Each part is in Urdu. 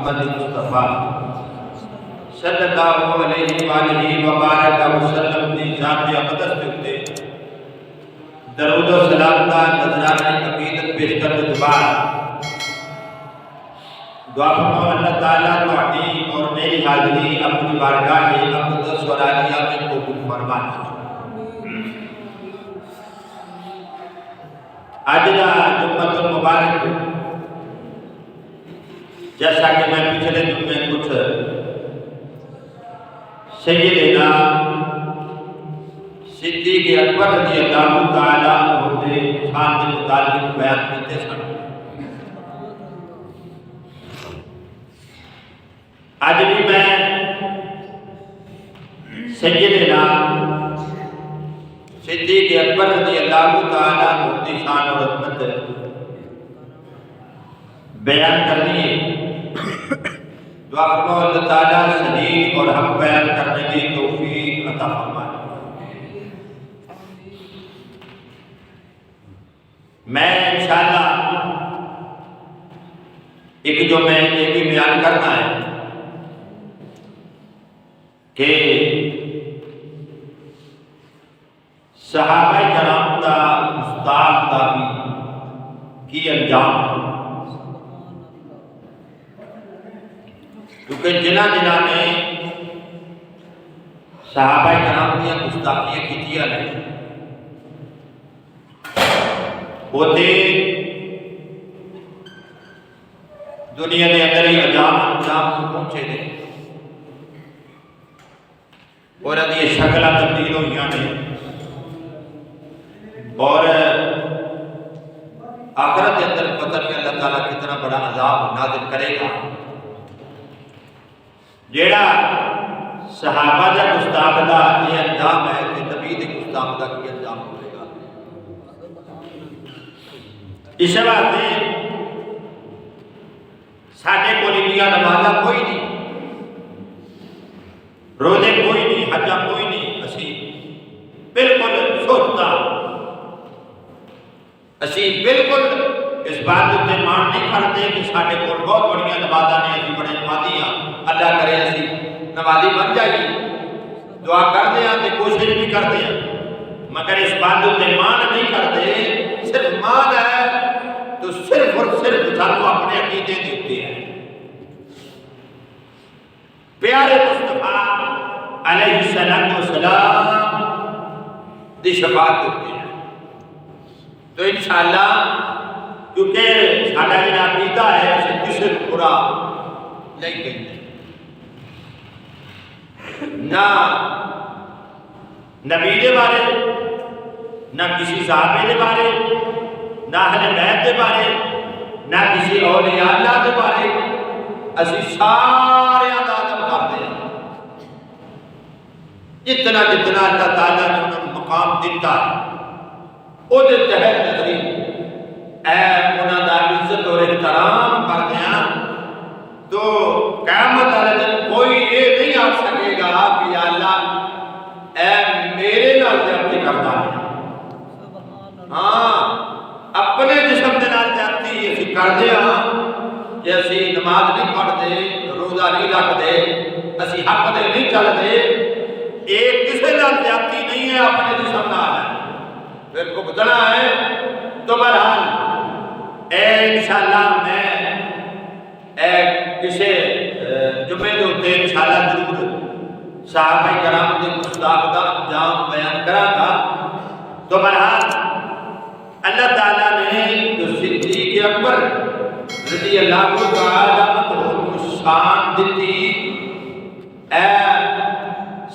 محمد مصطفیٰ صلی اللہ علیہ وآلہ وبارک وسلم دی ذات اقدس کے اوتے درود و سلام دا نذرانہ عقیدت پیش کرنے کے بعد دعا فرماؤ اللہ تعالیٰ تہاڈی اور میری حاضری اپنی بارگاہ اقدس اور عالیہ میں قبول فرمائے۔ آج دا جمعۃ المبارک جیسا کہ میں پچھلے جمعے کچھ سیدنا صدیق اکبر رضی اللہ تعالیٰ عنہ کے شان کے متعلق بیان کیتے سن۔ آج بھی میں سیدنا صدیق اکبر رضی اللہ تعالیٰ عنہ کی شان اور عظمت بیان کرنی ہے۔ دعا فرماؤ اللہ تعالیٰ صحیح اور حق بیان کرنے کی توفیق عطا فرمائے۔ میں انشاءاللہ ایک جو میں یہ بھی بیان کرنا ہے کہ صحابہ کرام دا استاد دا بھی کی انجام ہے، کیونکہ جنہ نے صحابہ کرام دیا گستاخیاں کیتیاں نے وہ تے دنیا کے اندر ہی انجام پہنچے نے اور یہ شکلیں تبدیل ہوئی نے اور آخرت کے اندر پتہ نہیں اللہ تعالیٰ کتنا بڑا عذاب نازل کرے گا۔ جیڑا صحابہ دا گستاخ دا یہ انجام ہے کہ نبی دے گستاخ دا کی انجام ہوئے گا۔ اس واسطے ساڈے کول انیاں نمازاں کوئی نہیں، روزے کوئی نہیں، حجاں کوئی نہیں، اسی بالکل سوچتا اسی بالکل اس بات تے مان نہیں کرتے کہ ساڈے کول بہت بڑیاں نمازاں نے، اسی بڑے نمازی ہاں، اللہ کرے اسی نمازی بن جائیے، دعا کرتے ہیں تے کوشش بھی کرتے ہیں، مگر اس بات تے مان نہیں کرتے۔ صرف مان ہے تو صرف اور صرف سانو اپنے عقیدے دیتے ہیں، پیارے مصطفیٰ علیہ السلام دی شفاعت ہوتی ہے۔ تو انشاءاللہ کیونکہ ساڈا یہ عقیدہ ہے اسے کسی کو برا نہیں کہتے، نہ نبی دے بارے، نہ کسی صحابے دے بارے، نہ اہل بیت دے بارے، نہ کسی اولیاء اللہ دے بارے، اسی سارے ادب کرتے ہیں۔ جتنا جتنا اللہ تعالیٰ نے انہوں مقام دیتا ہے وہ تحت اسی انہوں دا عزت اور احترام کرتے ہیں، تو قیامت والے دن کوئی یہ نہیں آ سکے گا کہ یا اللہ اے میرے نال زیادتی کرتا ہے۔ ہاں اپنے جسم کے نال زیادتی اسی کرتے ہیں کہ اسی نماز نہیں پڑھتے، روزہ نہیں رکھتے، اسی حق دے نہیں چلتے، ایک کسی نال زیادتی نہیں ہے، اپنے جسم نال ہے، پھر بھگتنا ہے۔ تو بہرحال انشاءاللہ میں کسی جمعے کے اوپر انشاءاللہ ضرور صحابہ کرام کے گستاخ دا انجام بیان کراں گا۔ تو بہرحال اللہ تعالیٰ نے جو صدیق اکبر رضی اللہ تعالیٰ عنہ شان دیتی،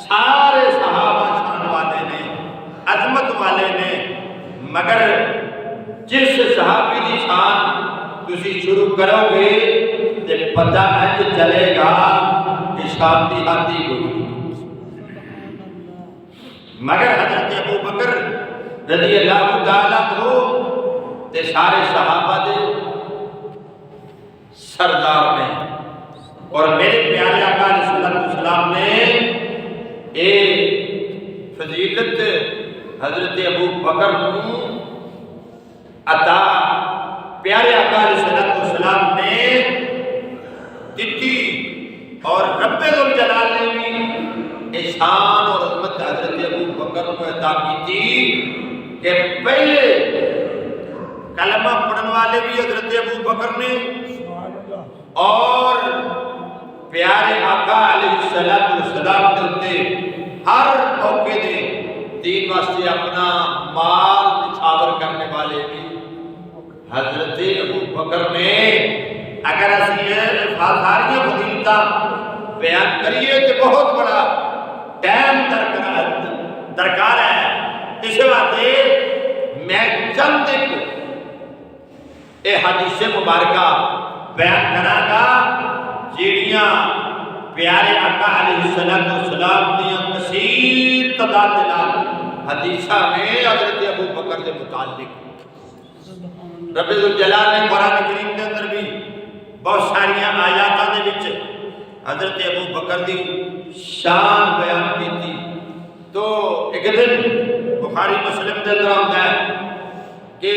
سارے صحابہ شان والے نے، عظمت والے نے، مگر جس صحابی دی شان تسی شروع کرو گے تے پتہ انج چلے گا کہ شان دی حدی ہوئی، مگر حضرت ابو بکر رضی اللہ تعالیٰ عنہ تے سارے صحابہ دے سردار نے، اور میرے پیارے آقا علیہ السلام نے فضیلت حضرت ابو بکر کو عطا پیارے آقا علیہ السلام نے دیتی، اور رب ذوالجلال نے بھی احسان اور عظمت حضرت ابو بکر کو عطا کی تھی کہ پہلے کلمہ پڑھن والے بھی حضرت ابو بکر نے، اور پیارے آقا علیہ السلام کے ہوتے ہر موقع دے دین واسطے اپنا مال نچھاور کرنے والے بھی حضرت ابو بکر نے۔ اگر اسی ساری فضیلتاں بیان کریے تو بہت بڑا ٹائم درکار ہے، اس واسطے میں چند ایک حدیث مبارکہ بیان کراں گا جیڑیاں پیارے آقا علیہ السلام دیاں کثیر تعداد دے نال حدیثاں نے حضرت ابو بکر کے متعلق۔ رب ذوالجلال نے قرآن کریم کے اندر بھی بہت ساری آیاتاں دے وچ حضرت ابو بکر دی شان بیان کی تھی۔ تو ایک دن بخاری مسلم دے اندر آتا ہے کہ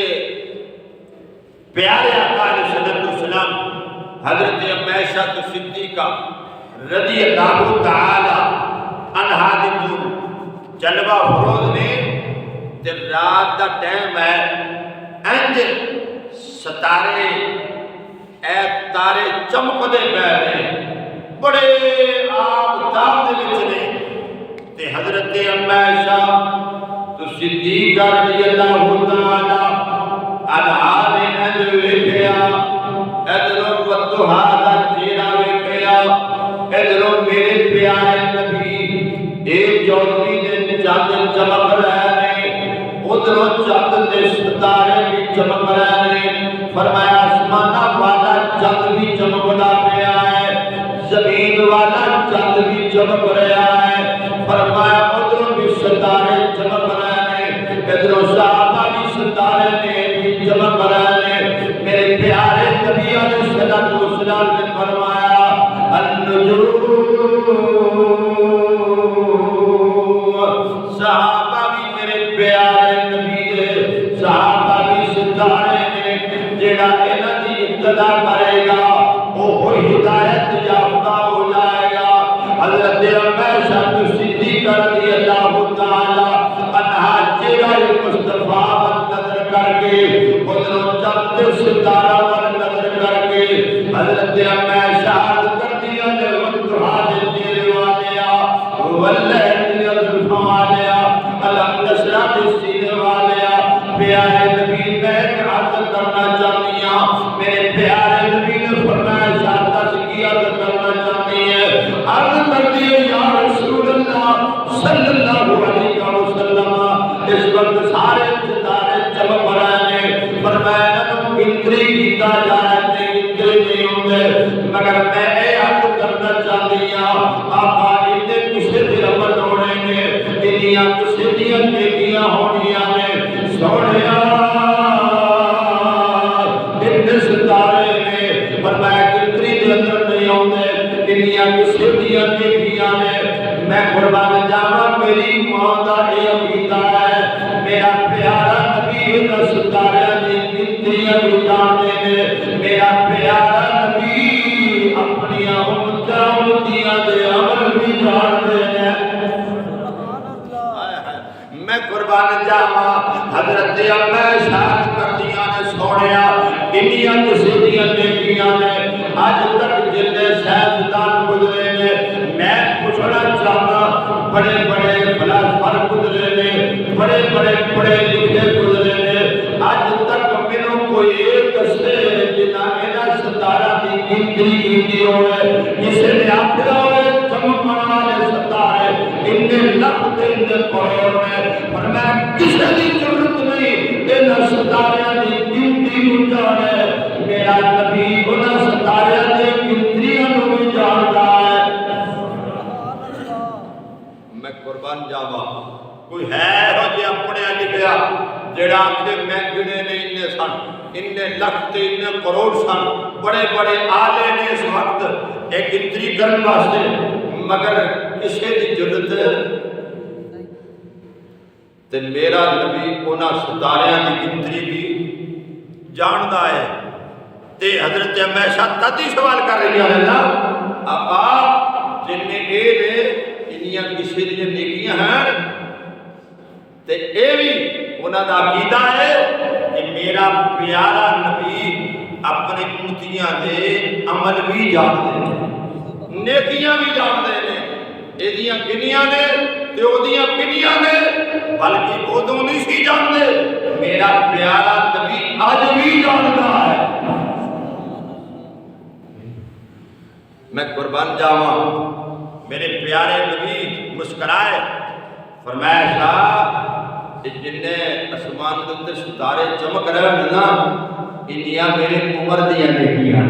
پیارے آقا علیہ السلام حضرت عائشہ صدیقہ رضی اللہ تعالی عنہا دے کول جلوہ فروز نے تے رات دا ٹائم ہے، انج ستارے اے تارے چمکدے پے نے، بڑے آفتاب دے وچ نے، تے حضرت عائشہ صدیقہ رضی اللہ تعالی عنہا نے انج ویکھیا، ادھروں والضحیٰ دا چہرہ ویکھیا، ادھروں میرے پیارے نبی ایک چودھری دن چاند چمک رہے نے، ادھروں چاند تے ستارے بھی چمک رہے نے، فرمایا آسمانہ والا چاند بھی چمکدا پیا ہے، زمین والا چاند بھی چمک رہا ہے، فرمایا ادھروں بھی ستارے چمک رہے نے، ادھروں صحابہ بھی ستارے نے بھی چمک رہے نے۔ میرے پیارے نبی علیہ السلام نے فرمایا النجوم، صحابہ بھی میرے پیارے نبی دے صحابہ بھی ستارے نے، جیڑا انہاں دی ابتدا کرے گا وہ ہدایت یافتہ ہو جائے گا۔ حضرت عائشہ صدیقہ رضی اللہ تعالی عنہا چہرہ مصطفیٰ پر نظر کر کے ادھروں چاند ستارہ پر نظر کر کے حضرت عائشہ عرض کر دیا نے والضحیٰ دے چہرے والیا، واللیل والضحیٰ والیا، الم نشرح دے سینے والیا، پیارے نبی میں عرض کرنا چاہتی ہوں، میرے پیارے نبی نے فرمایا شاہدہ سے کی عرض کرنا چاہتی ہے، عرض کر دیئے یا رسول اللہ صلی اللہ علیہ وسلم، اس وقت سارے ستارے چمک رہے ہیں، فرمایا نہ گنتری کیتا جائے گنتری نہیں ہوندے، مگر میں اے عرض کرنا چاہتی ہوں آقا انہیں کسے دے عمل ہونے نے، انہیں کسے دیا نیکیاں ہونیاں نے، سوڑیا ان ستارے نے، فرمایا گنتری دے اندر نہیں ہوندے، انہیں کسے دیا نیکیاں نے۔ میں قربان جاوا میری ماں دا اے عقیدہ ہے، میرا پیارا نبی دا ستارے دی گنتریاں بھی جانتے نے، میرا پیارا نبی اپنی امتیاں دے عمل بھی جانتے ہیں۔ میں قربان جاوا حضرت عائشہ کردیاں نے سوڑیا انیاں کسی دیاں نیکیاں نے، آج تک جلے سائنسدان گزرے نے، میں پوچھنا چاہتا بڑے بڑے فلاسفر گزرے نے، بڑے بڑے پڑھے لکھے گزرے نے، آج تک میرے کوئی ایک سے جنہاں انہاں ستارہ دی گنتری کی ہوئے، جسے نے آپڑا ہوئے چمکن والے ستارے انہیں لکھ دے انہیں کروڑ میں، فرمایا کسے دی ضرورت نہیں انہاں ستارے دی گنتری کو جانے، میرا نبی انہاں ستارے دی گنتریاں کو بھی جانتا ہے۔ میں قربان جاوا کوئی ہے ہو جے پڑھیا لکھیا جڑا آکھے میں گنے نے انہیں سن، انہیں لکھ تے انہیں کروڑ سن، بڑے بڑے آلے نے اس وقت ایک گنتری کرن واسطے، مگر کسے دی ضرورت تے میرا نبی انہاں ستاریاں دی گنتری بھی جاندا ہے۔ تے حضرت عائشہ تد ہی سوال کر رہی ہے نا کسی دی نیکیاں ہیں تے اے بھی انہاں دا عقیدہ ہے کہ میرا پیارا نبی اپنے امتیاں دے عمل بھی جان دے نیکیاں بھی جان دے نے اے دیاں کنیاں نے تے او دیاں کنیاں نے بلکہ ادوں نہیں سی جان دے میرا پیارا نبی اج بھی جاندا ہے میں قربان جاواں میرے پیارے نبی مسکرائے فرمایا شاہ جنہیں اسمان کے اندر ستارے چمک رہے ہیں نا انیا میرے عمر دیا نیکیاں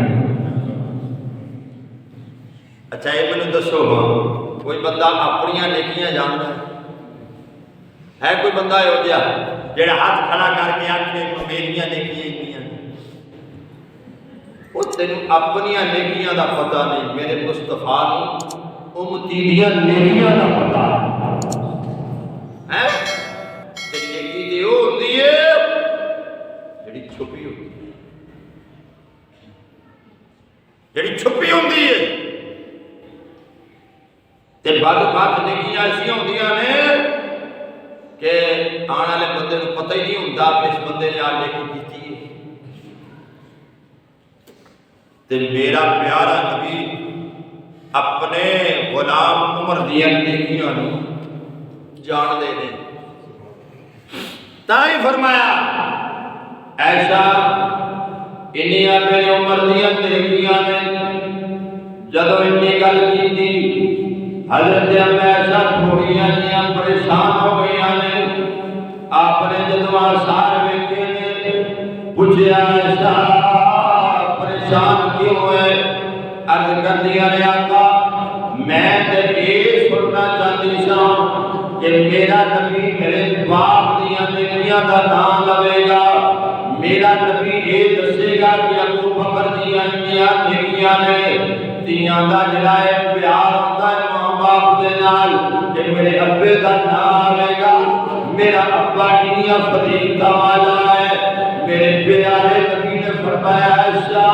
اچھا یہ میں نے دسو کوئی بندہ اپنی نیکیاں جانتا ہے کوئی بندہ ہو گیا جڑا ہاتھ کھڑا کر کے آکھے میریاں نیکیاں وہ تینوں اپنی نیکیاں دا پتہ نہیں میرے مصطفیٰ نوں امتی دیاں نیکیاں دا پتہ ہے تے نیکی تے او ہوندی ہے جڑی چھپی ہوندی ہے جڑی چھپی ہوندی ہے تے بعد نیکیاں ایسیاں ہوندیاں نے کہ آنے والے بندے نوں پتہ ہی نہیں ہوندا کہ اس بندے نے آ نیکی کیتی ہے تے میرا پیارا نبی اپنے غلام عمر دیاں نیکیاں نوں جان دے نے تائی فرمایا ایسا انہیاں میرے عمر دیاں نیکیاں نے جدو انی گل کیتی حضرت ایسا تھوڑیاں جیاں پریشان ہو گئیاں نے آپ نے جدو آثار ویکھے نے پوچھیا ایسا پریشان کیوں ہے عرض کر دیا نے آقا میں تے یہ سننا چاہتی سا کہ میرا نبی میرے باپ دیاں نیکیاں دا نام لوے گا میرا نبی یہ دسے گا کہ ابو بکر دیاں نیکیاں نے دیاں دا جڑا ہے پیار ہوتا ہے ماں باپ دے نال کہ میرے ابے دا نام آئے گا میرا ابا انیاں فضیلتاں والا ہے میرے پیارے نبی نے فرمایا ایسا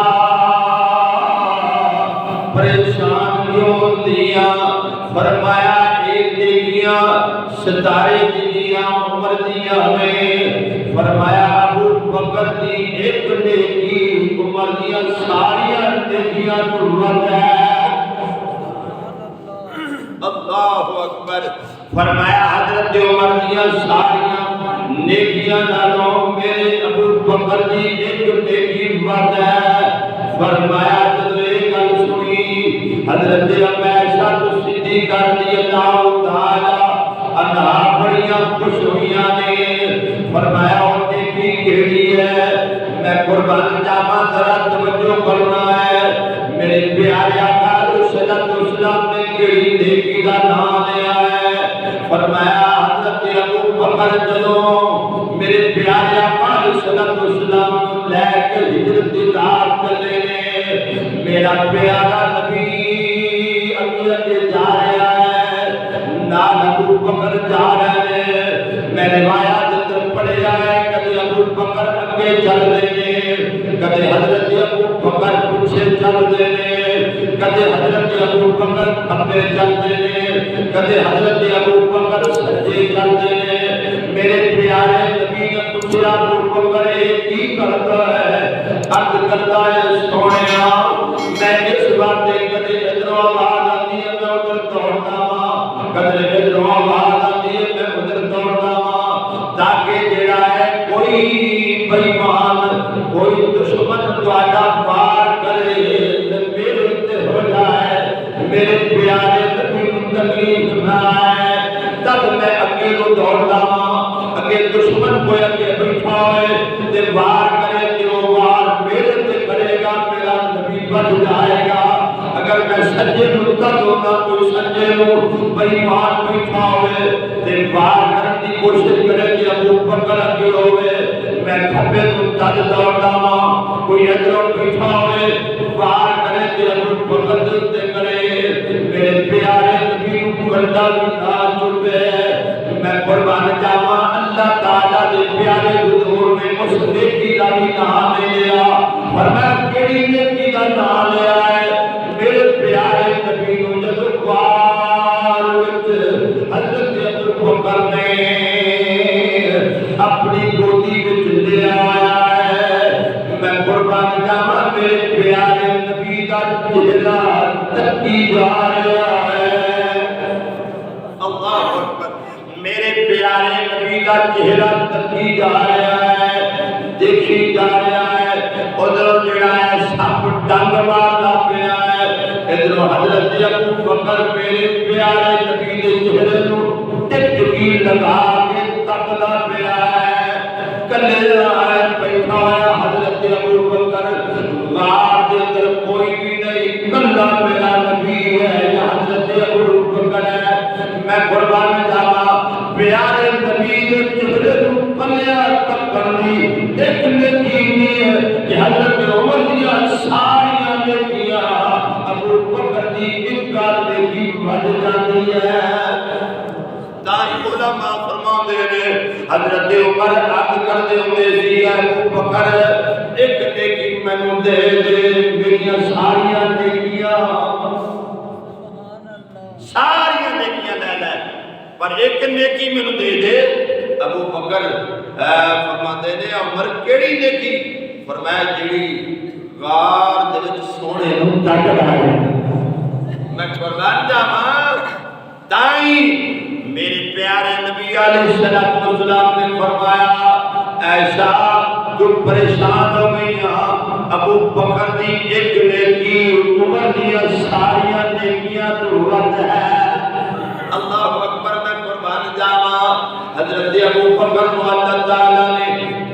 پریشان کیوں دیاں فرمایا ایک نیکیاں ستارے دیاں عمر دیاں میں فرمایا ابو بکر دی ایک نیکی عمر دیاں ساریاں نیکیاں ضرورت ہے اللہ اکبر فرمایا حضرت عمر دیاں ساریاں نیکیاں نالوں میرے ابو بکر دی ایک نیکی ضرورت ہے فرمایا جب ایک گل سنی حضرت عائشہ صدیقہ رضی اللہ تعالی عنہا بڑیاں خوش ہوئیاں نے فرمایا وہ نیکی کیڑی ہے میں قربان جاواں ذرا توجہ کرنا ہے میرے پیارے آقا صلی اللہ علیہ وسلم نے کیڑی نیکی کا نام لیا ہے فرمایا حضرت ابو بکر جدوں میرے پیارے آقا صلی اللہ علیہ وسلم لے کے ہجرت دی راہ چلے نے میرا پیارا نبی امیت جا رہا ہے نال ابو بکر جا رہے ہیں میں روایات اندر پڑھیا ہے کبھی ابو بکر اگے چل رہے ہیں کبھی حضرت ابو بکر پیچھے چل رہے ہیں کبھی حضرت ابو بکر کھبے چل رہے ہیں کبھی حضرت ابو بکر سجے چل رہے ہیں میرے پیارے نبی نے پوچھا ابو بکر یہ کی کرتا ہے عرض کرتا ہے سونیا میں اس بات دے کدے ادھروں آواز آتی ہے میں ادھر دوڑتا ہوں کدے ادھروں آواز آتی ہے میں ادھر دوڑتا ہوں تاکہ جڑا ہے کوئی بے ایمان کوئی دشمن تہاڈا وار کرے تے میرے تے ہو جائے میرے پیارے نبی کو تکلیف نہ آئے تب میں اگے کو دوڑتا ہوں اگے دشمن کوئی اگے بیٹھا ہوئے تے وار کرے تے وہ وار میرے تے کرے گا میرا نبی بچ جائے گا اگر میں سجے مدت ہوتا کوئی سجے ہو بے ایمان بیٹھا ہوئے تے وار کرنے کی کوشش کرے کہ ابو بکر اگے ہوئے میں کھبے مدت دوڑتا ہوں کوئی ادھروں بیٹھا ہوئے وار کرے کہ ابو بکر تے کرے میرے پیارے نبی کو گردہ بنا چکے میں قربان جاواں اللہ تعالیٰ دے پیارے حضور نے اس نیکی کا بھی نام لیا فرمایا کیڑی نیکی کا نام لیا ہے میرے پیارے نبی کو جب وار وچ چہرہ تکی جا رہا ہے۔ اللہ اکبر، میرے پیارے نبی کا چہرہ تکی جا رہا ہے، دیکھی جا رہا ہے۔ ادھر جڑا ہے سپ ڈنگ مارتا پیا ہے، ادھر حضرت ابو بکر میرے پیارے نبی کے چہرے کو ٹکی لگا کے تکدا پیا ہے، کلیرا ہے بیٹھا ہے حضرت ابو بکر، غار کے اندر کوئی بھی نہیں، کلا میرا نبی ہے یا حضرت ابو بکر ہے۔ میں قربان جاواں پیارے نبی کے چہرے کو کلیا تکن دی ایک نیکی نہیں ہے کہ حضرت عمر دیا ساریاں نیکیاں ابو بکر دی ایک نیکی بن جاتی ہے۔ تائی علماء فرماندے نے حضرت عمر عرض کردے ہوندے سی ابو بکر ایک نیکی مینوں دے دے، میریاں ساریاں نیکیاں ساریاں نیکیاں لے لے پر ایک نیکی مینوں دے دے۔ ابو بکر فرماندے نے عمر کیڑی نیکی؟ فرمایا جیڑی غار دے وچ سونے نوں تکدا ہے۔ میں قربان جاواں تائیں میرے پیارے نبی علیہ السلام نے فرمایا ایسا تو پریشان ہو گئی ہاں، ابو بکر دی ایک نیکی عمر دی ساریاں نیکیاں تو ود ہے۔ اللہ اکبر، میں قربان جاواں حضرت ابو بکر کو اللہ تعالیٰ نے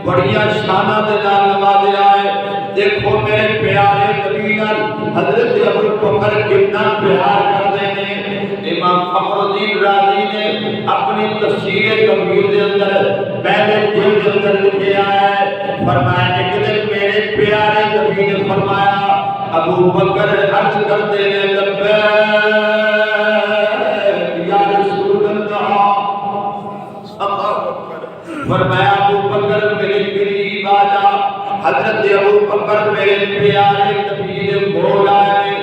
بڑیاں شاناں دے نال نوازیا ہے۔ دیکھو میرے پیارے نبی نال حضرت ابو بکر کتنا پیار کردے نے۔ امام فخر الدین رازی نے اپنی تفسیر کبیر دے اندر پہلے جلد کے اندر لکھا ہے، فرمایا ایک دن میرے پیارے نبی نے فرمایا ابو بکر عرض کرتے نے لبیک یا رسول اللہ۔ اللہ اکبر، فرمایا ابو بکر میرے قریب آ جا۔ حضرت ابو بکر میرے پیارے نبی نے بول آئے۔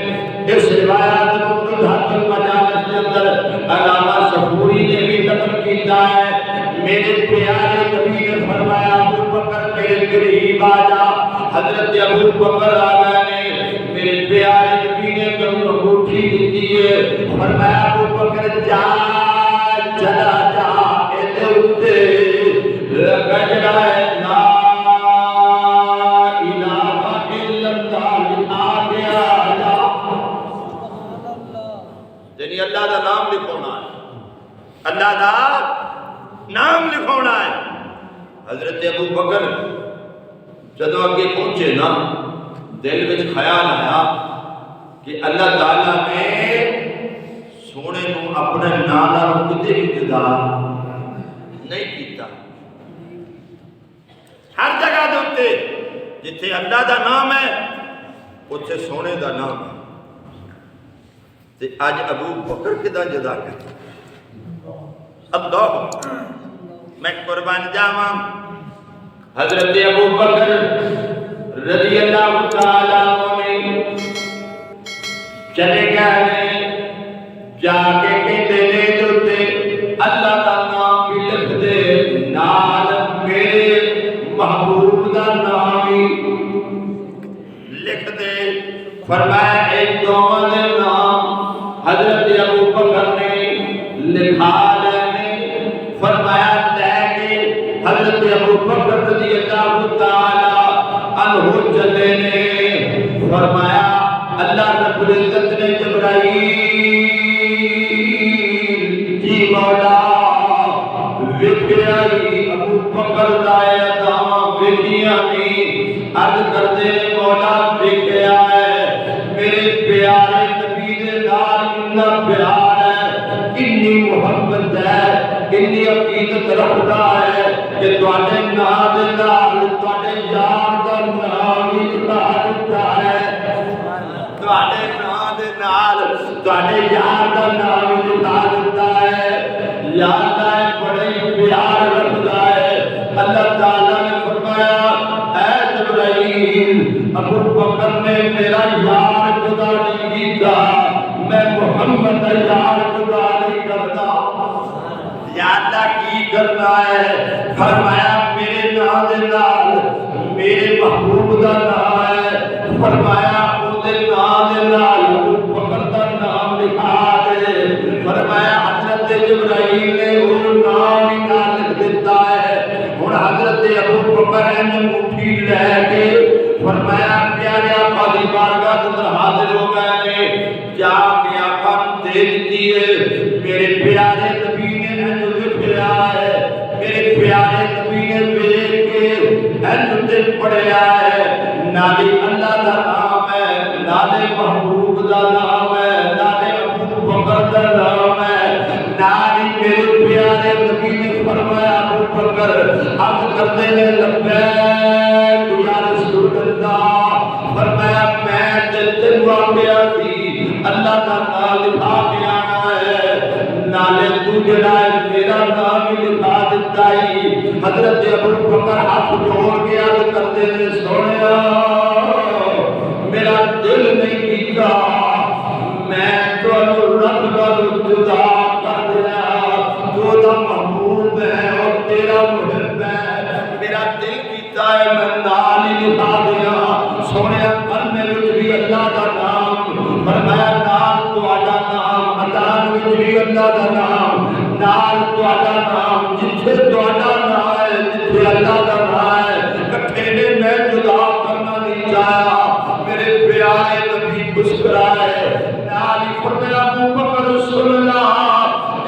اس روایت مقتضى المجالس کے اندر علامہ صفوری نے بھی نقل کیتا ہے، میرے پیارے نبی نے فرمایا ابو بکر میرے قریب آ جا۔ حضرت ابو بکر آ گئے، میرے پیارے نبی نے انگوٹھی دیتی ہے، فرمایا ابو بکر جا چلا جا، اے اتے گجرا ہے لا الہ الا اللہ آ گیا جا۔ یعنی اللہ دا نام لکھونا ہے، اللہ دا نام لکھونا ہے۔ حضرت ابو بکر جدو اگے پہنچے نا، دل وچ خیال آیا کہ اللہ تعالیٰ نے سونے نو اپنے نام کتے بھی جدا نہیں کیتا۔ ہر جگہ دوتے جتھے اللہ دا نام ہے اتھے سونے دا نام ہے، تے آج ابو بکر کدا جدا کرتا۔ اللہ، میں قربان جاواں حضرت ابو بکر رضی اللہ تعالیٰ عنہ چلے گئے، جا کے کہتے نے دوتے اللہ کا نام بھی لکھ دے، نال میرے محبوب دا نام بھی لکھ دے۔ فرمایا ایک دونوں دے نام حضرت ابو بکر نے لکھا لینے۔ فرمایا لے کے حضرت ابو بکر رضی اللہ تعالیٰ عنہ چلے نے۔ فرمایا اللہ رب العزت نے جبرائیل جی مولا وکھیائی ابو بکر دائے داما وکھیانی عرض کرتے نے مولا وکھیا ہے میرے پیارے نبی دے نال اتنا پیار ہے، اتنی محبت ہے، اتنی عقیدت رکھتا ہے کہ تواڈے نام دے نال تواڈے یار دا نام ہی لکھا دیتا ہے، تواڈے نام دے نال تواڈے یار دا نام ہی لکھا دیتا ہے۔ یا اللہ بڑے پیار رکھتا ہے۔ اللہ تعالیٰ نے فرمایا اے جبرائیل ابو بکر نے میرا یار خدا نہیں کیتا، میں محمد کا یار خدا نہیں کرتا۔ یا اللہ کی کرنا ہے؟ فرمایا میرے نام دے نال میرے محبوب دا نام ہے، فرمایا او دے نام دے نال ابو بکر دا نام لکھا دے۔ فرمایا حضرت جبرائیل نے وہ نام ہی نہ لکھ دیتا ہے۔ اور حضرت ابو بکر نے مٹھی لے کے فرمایا پیارے آقا دی بارگاہ اندر حاضر ہو گئے، جا کے آقا دے دیے۔ میرے پیارے نبی نے انج لکھیا ہے، میرے پیارے نبی نے دیکھ کے انج پڑھیا ہے، نالی اللہ دا نام ہے، نالے محبوب دا نام ہے، نالے ابو بکر دا نام ہے، نالی میرے پیارے نبی نے فرمایا ابو بکر عرض کرتے ہیں لبیک یا رسول اللہ۔ فرمایا میں تینوں آگیا تھی اللہ کا نام لکھا کے آنا ہے، نالے تو جڑا ہے میرا نام ہی لکھا دیتا ہی۔ حضرت ابو بکر ہاتھ جوڑ کے عرض کرتے ہیں سونیا میرا دل نہیں کیتا میں تو رب کا جدا کر دیا، تو دا محبوب ہے اور تیرا محب ہے، میرا دل کیتا ہے میں نام ہی لکھا دیا۔ سونے کلمے وچ بھی اللہ دا نام، فرمایا نال تہاڈا نام، اذان وچ بھی اللہ دا نام، نال تہاڈا نام، جتھے تہاڈا نام ہے جتھے اللہ دا نام ہے، کٹھے نے میں جدا کرنا نہیں چاہیا۔ میرے پیارے نبی مسکرائے، نال ہی فرمایا ابو بکر سن لا،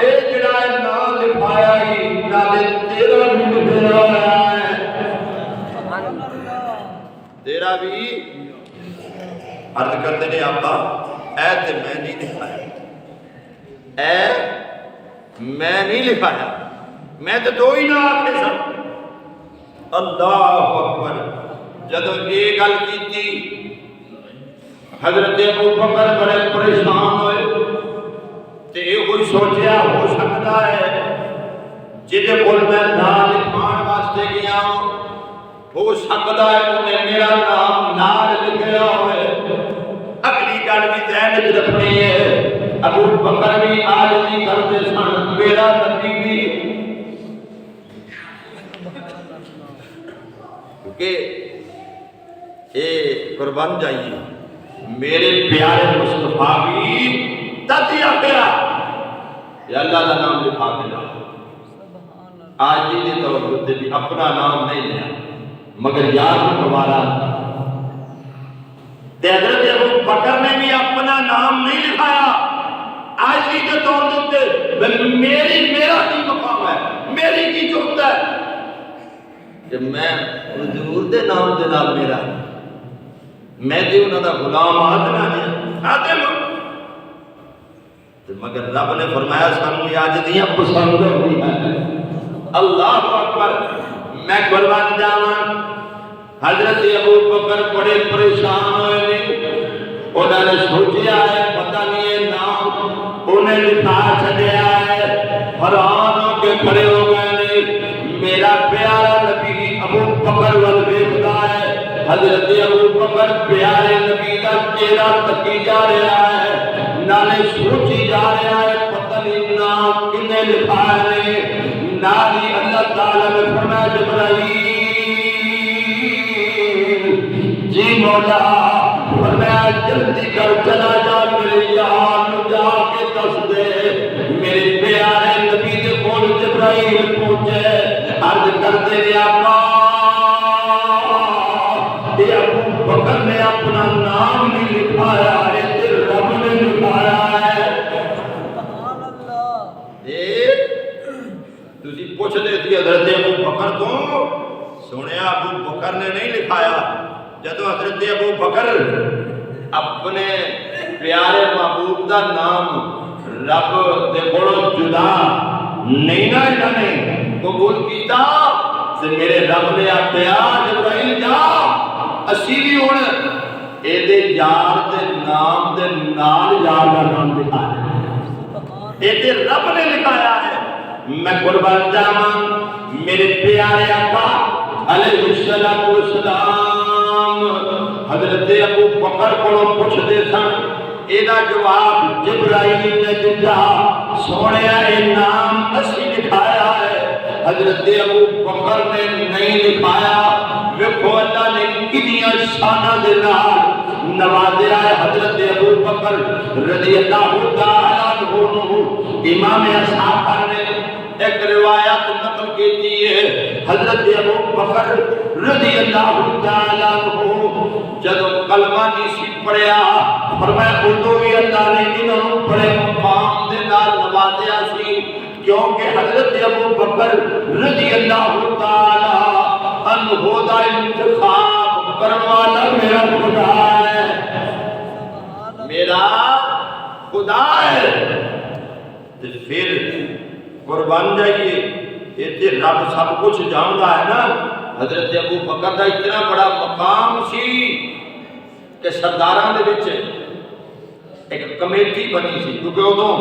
اے جڑا ہے نام لکھایا ہی نالے تیرا بھی لکھیا ہوا ہے، تیرا بھی۔ عرض کرتے ہیں آقا اے تے میں نہیں لکھایا، اے میں نہیں لکھایا، میں تو دو ہی نہ آکھے سن۔ اللہ اکبر۔ جدو یہ گل کیتی حضرت ابو بکر بڑے پریشان ہوئے، تے یہ کوئی سوچیا ہو سکتا ہے جدے کول میں نام لکھان واسطے گیا ہو سکتا ہے انہیں میرا نام نال لکھیا ہوئے۔ اگلی گل بھی ذہن وچ رکھنی ہے، ابو بکر بھی عاجزی کرتے سن، میرا نبی بھی، کیونکہ اے قربان جائیے میرے پیارے مصطفیٰ بھی تدیا پیرا یا اللہ کا نام لکھا کے جاؤ۔ آج جی طور پر بھی اپنا نام نہیں لیا مگر یاد تمہارا۔ حضرت ابو بکر نے بھی اپنا نام نہیں لکھایا، آج جی کے طور پر میرا کی مقام ہے، میری کی ضرورت ہے کہ میں حضور دے نام دے نال میرا، میں تے انہاں دا غلام آدنا نہیں خادم، مگر رب نے فرمایا سانو عاجزیاں پسند ہوئی ہے۔ اللہ اکبر۔ میں قربان جاواں حضرت ابو بکر بڑے پریشان ہوئے نے، انہوں نے سوچیا ہے پتہ نہیں ہے نام انہیں لکھا چھڈیا ہے، حیران ہو کے کھڑے ہو گئے نے۔ میرا پیارا نبی ابو بکر ول ویکھدا ہے، حضرت ابو بکر پیارے نبی دا چہرہ تکی جا رہا ہے، نالے سوچی جا رہا ہے پتہ نہیں نام کنے لکھا ہے۔ نالی اللہ تعالیٰ نے فرمایا جبرائیل جی مولا، فرمایا جلدی کر چلا جا میرے یار نو جا کے دس دے۔ میرے پیارے نبی دے کول جبرائیل پہنچے، عرض کرتے رہے آقا یہ ابو بکر نے اپنا نام نہیں لکھایا ہے، رب نے لکھایا ہے۔ تسی پوچھ دیتی حضرت ابو بکر تو سنیا ابو بکر نے نہیں لکھایا۔ جدو حضرت ابو بکر اپنے پیارے محبوب دا نام رب دے کولوں جدا نہیں نہ انہوں نے قبول کیتا، سے میرے رب نے آخیا جبرائیل جا اسی بھی ہن اے دے یار دے نام دے نال یار دا نام لکھایا، اے دے رب نے لکھایا ہے۔ میں قربان جاواں میرے پیارے آقا علیہ السلام حضرت ابو بکر کو پوچھتے سن، ایدہ جواب جبرائیل نے دیتا، سونیا اے نام اسی لکھایا ہے۔ حضرت ابو بکر نے نہیں لکھایا۔ ویکھو اللہ نے کنیاں شانہ دے نال نوازیا ہے حضرت ابو بکر رضی اللہ تعالیٰ عنہ. امام اصحاب نے ایک روایت نقل کی ہے حضرت ابو بکر رضی اللہ تعالیٰ عنہ جب کلمہ نہیں سی پڑھیا فرمایا اردو بھی اللہ نے انہوں بڑے مقام دے نال نوازیا سی کیونکہ حضرت ابو بکر رضی اللہ تعالیٰ عنہ دا انتخاب کرنے والا میرا خدا ہے، میرا خدا ہے. تو پھر قربان جائیے یہ رب سب کچھ جانتا ہے نا. حضرت ابو بکر دا اتنا بڑا مقام سی کہ سرداراں دے وچ ایک کمیٹی بنی سی کیونکہ ادوں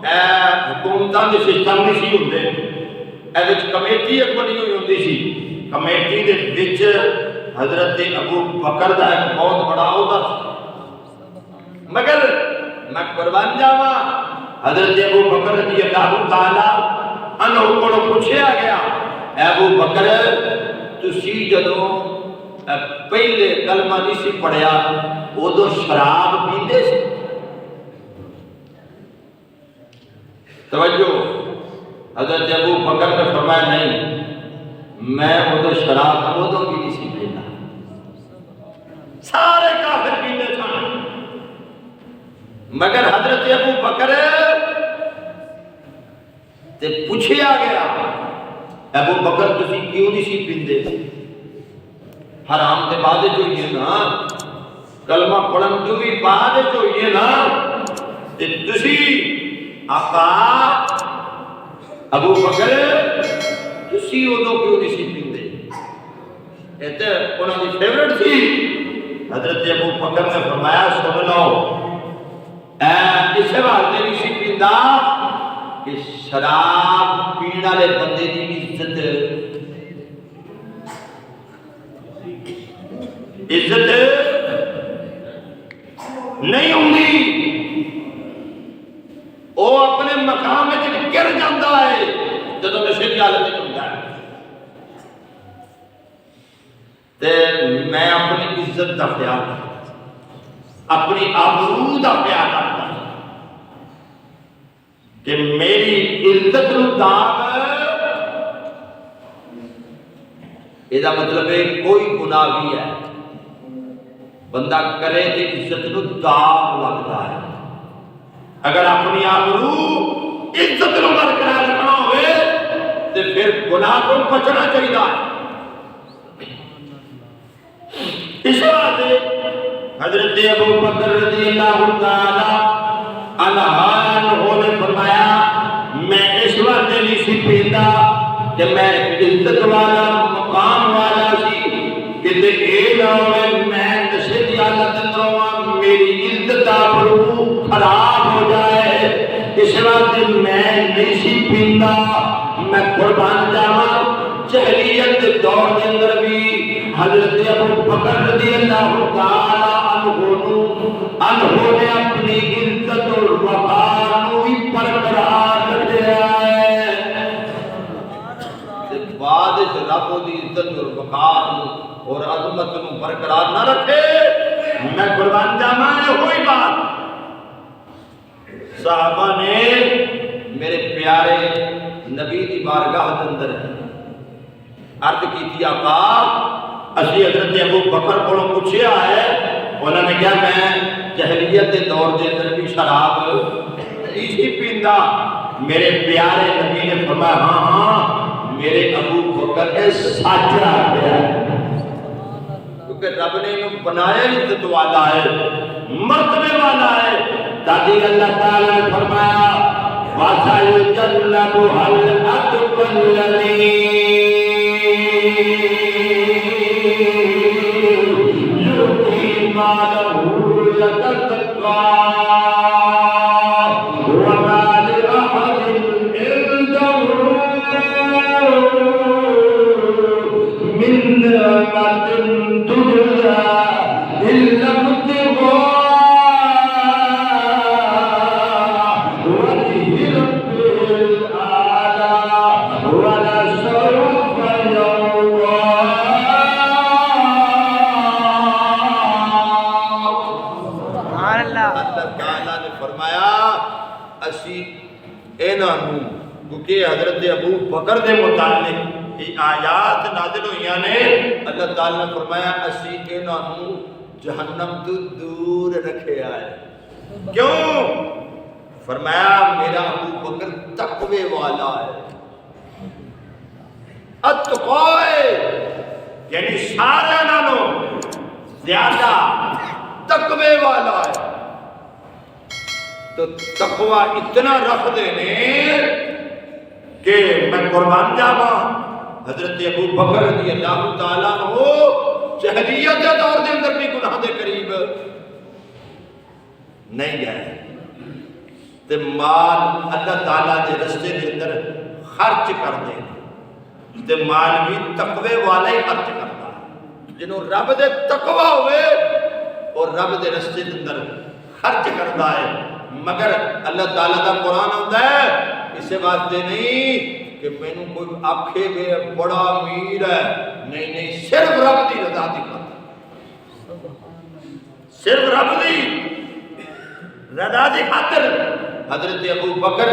حکومتاں دے سسٹم نہیں سی ہوندے اے وچ کمیٹی ایک بنی ہوئی ہوندی سی. کمیٹی دے وچ حضرت ابو بکر دا ایک بہت بڑا عہدہ سی. مگر میں قربان جاواں حضرت ابو بکر رضی اللہ تعالیٰ عنہ کو پوچھا گیا ابو بکر تسی جدوں پہلے کلمہ نہیں سی پڑھیا ادو شراب پیندے سی؟ توجہ حضرت ابو بکر نے فرمایا نہیں میں ادو شراب ادو بھی نہیں سی پیندا. سارے کافر پیندے سن مگر حضرت ابو بکر تے پوچھیا گیا ابو بکر تسی کیوں نہیں سی پیندے؟ حرام تے بعد ہوئیے نا کلمہ پڑھن جو بھی بعد ہوئیے نا تے تسی آقا ابو بکر تسی ادو کیوں نہیں سی پیندے؟ کہتے انہوں کی فیورٹ سی. حضرت ابو بکر نے فرمایا سن لو اس واسطے نہیں سی پیندا کہ شراب پینے والے بندے کی عزت نہیں ہوندی. وہ اپنے مقام میں گر جاتا ہے جب نشے کی حالت میں ہوتا ہے. میں اپنی عزت کا خیال رکھتا اپنی آبرو کا خیال رکھتا کہ میری عزت نو داغ یہ مطلب ہے کوئی گناہ بھی ہے بندہ کرے تو عزت نو داغ لگتا ہے. اگر اپنی آبرو عزت نو برقرار رکھنا ہوئے تو پھر گناہ کو بچنا چاہیے. اس واسطے حضرت ابو بکر رضی اللہ تعالی عنہ نے فرمایا میں اس واسطے نہیں سی پیندا کہ میں عزت والا مقام والا سی کہ یہ نہ ہوئے میں نشے کی حالت اندر ہوں میری عزت آبرو خراب ہو جائے. اس واسطے میں نہیں سی پیندا. میں قربان جاواں جاہلیت کے دور کے اندر بھی حضرت ابو بکر رضی اللہ تعالی عنہ نے اپنی عزت اور وقار کو بھی برقرار رکھا ہے. بعد رب دی عزت اور وقار اور عظمت کو برقرار نہ رکھے میں قربان جاواں وہی بات صحابہ نے میرے پیارے نبی دی بارگاہ کے اندر عرض کی آقا اسی حضرت ابو بکر کو پوچھا ہے انہوں نے کہا میں جاہلیت کے دور کے اندر بھی شراب نہیں سی پیندا. میرے پیارے نبی نے فرمایا ہاں ہاں میرے ابو بکر نے سچ کہا ہے کیونکہ رب نے انہوں بنایا عزت والا ہے مرتبے والا ہے. تاکہ اللہ تعالیٰ نے فرمایا وَسَيُجَنَّبُهَا الْأَتْقَى الَّذِي يُؤْتِي مَالَهُ يَتَزَكَّىٰ وَمَا لِأَحَدٍ عِندَهُ مِن نِّعْمَةٍ تُجْزَىٰ إِلَّا ابْتِغَاءَ تعالیٰ نے فرمایا اسی انہوں کیونکہ حضرت ابو بکر دے متعلق یہ آیات نازل ہوئیاں نے اللہ تعالیٰ نے فرمایا اسی انہوں جہنم تو دور رکھے آئے کیوں؟ فرمایا میرا ابو بکر تقوی والا ہے اتقوائے یعنی سارے نالوں زیادہ تقوی والا ہے تو تقوی اتنا رکھ دینے کہ میں قربان جاواں حضرت ابو بکر رضی اللہ تعالیٰ عنہ جہلیت کے دور دے اندر بھی گناہ دے قریب نہیں گئے تے مال اللہ تعالیٰ دے رستے دے اندر خرچ کر دے تے مال بھی تقوی والا ہی خرچ کرتا جنہوں رب دے تقوی ہوئے اور رب دے رستے دے اندر خرچ کرتا ہے مگر اللہ تعالیٰ دا قرآن ہوتا ہے اسے واسطے نہیں کہ میں نے کوئی آنکھے میں بڑا امیر ہے نہیں صرف رب دی رضا دی خاطر صرف رب دی رضا دی خاطر حضرت ابو بکر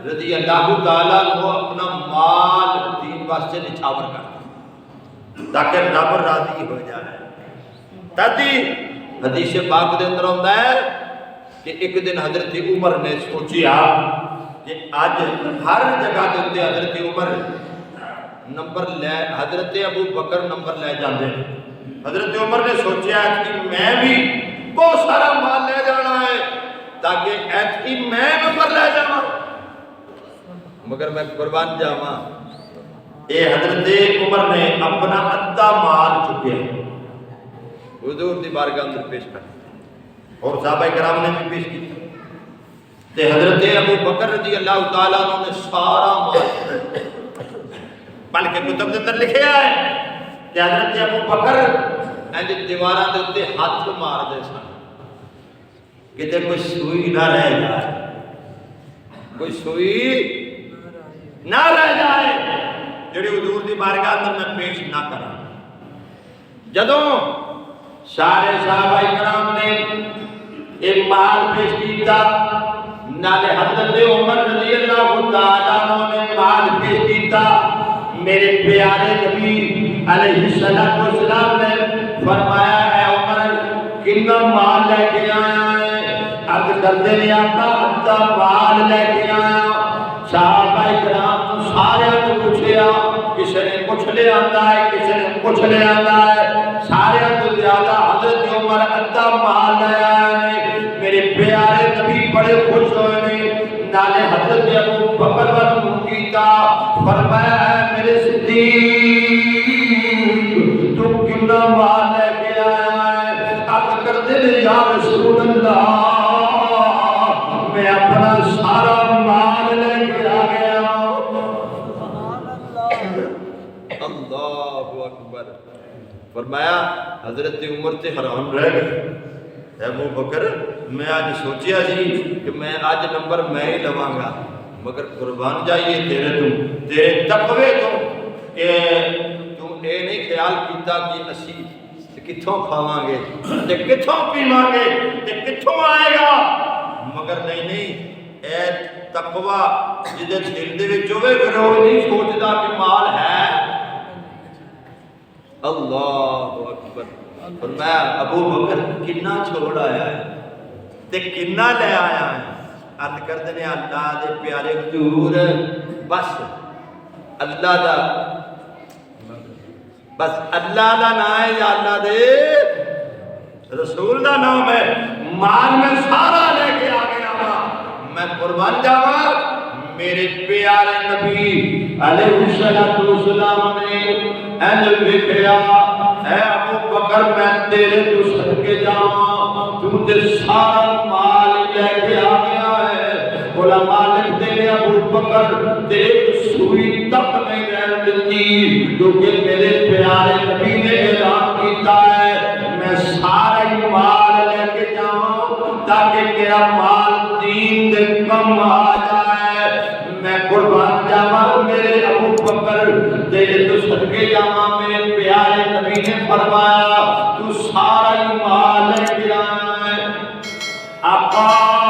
رضی اللہ تعالیٰ کو اپنا مال دین واسطے نچھاور کرتا تاکہ رب راضی ہو جائے تاکہ حدیث پاک دے اندر ہوتا ہے کہ ایک دن حضرت عمر نے سوچیا کہ آج ہر جگہ دے حضرت عمر نمبر لے حضرت ابو بکر نمبر لے جاندے حضرت عمر نے سوچیا کہ میں بھی بہت سارا مال لے جانا ہے تاکہ ایتھی میں نمبر لے جاواں مگر میں قربان جاواں اے حضرت عمر نے اپنا ادھا مال چکیا حضور دی بارگاہ میں پیش کر اور صحابہ کرام نے بھی پیش کی تے حضرت ابو بکر رضی اللہ تعالیٰ عنہ نے سارا مال بلکہ کتب دے اندر لکھے آئے کہ حضرت ابو بکر اینج دیواراں دے اتے ہاتھ مار دے سن کتے کوئی سوئی نہ رہ جائے کوئی سوئی نہ رہ جائے جڑی حضور دی بارگاہ اندر میں پیش نہ کرا جدوں سارے صحابہ کرام نے ایک مال پیش کیتا نالے حضرت عمر رضی اللہ تعالیٰ عنہ نے مال پیش کیتا میرے پیارے نبی علیہ السلام نے فرمایا اے عمر کتنا مال لے کے آیا ہے اب کرتے نے آقا ادھا مال لے کے آیا صحابہ کرام سارے کو پوچھیا کسی نے کچھ لے آتا ہے کسی نے کچھ لے آتا ہے سارے کو زیادہ حضرت عمر ادھا مال لے آئے میرے پیارے نبی بڑے خوش ہوئے نالے حضرت ابو بکر ورنو کیتا فرمایا ہے میرے صدیق تو کتنا مال لے کے آیا ہے اب کرتے لے یا رسول اللہ میں اپنا سارا مال لے کے آ گیا اللہ اکبر فرمایا حضرت عمر تے حرام رہ گئے ابو بکر میں آج سوچیا جی کہ میں آج نمبر میں ہی لواں گا مگر قربان جائیے تیرے تقوی تو کہ تم اے نہیں خیال کیتا کہ اسی کتھوں کھاواں گے تے کتھوں پیواں گے تے کتھوں آئے گا مگر نہیں اے تقوی جدے دل دے وچ ہوے پھر وہ نہیں سوچدا کہ مال ہے اللہ اکبر فرمایا ابو بکر کنا چھوڑ آیا ہے تے کنا لے آیا ہے عرض کردے نے اللہ دے پیارے حضور بس اللہ دا نام ہے یا اللہ دے رسول دا نام ہے مال میں سارا لے کے آ گیا میں قربان جاواں میرے پیارے نبی علیہ السلام نے اینج لکھیا اے ابو بکر میں تیرے تو صدقے جاواں تو تے سارا مال لے کے آ گیا ہے علماء لکھتے ہیں ابو بکر تے سوئی تک نہیں رہ دیتی کیونکہ میرے پیارے نبی نے اعلان کیتا ہے میں سارا ہی مال لے کے جاواں تاکہ میرا مال دین دے کم آ جائے میں قربان جاواں میرے ابو بکر تیرے تو صدقے جاواں میرے پیارے نبی نے فرمایا تو سارا ہی مال لے کے آیا ہے آقا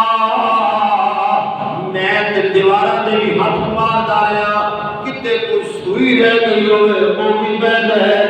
رہ گئی ہوئے وہ بھی پیدا ہے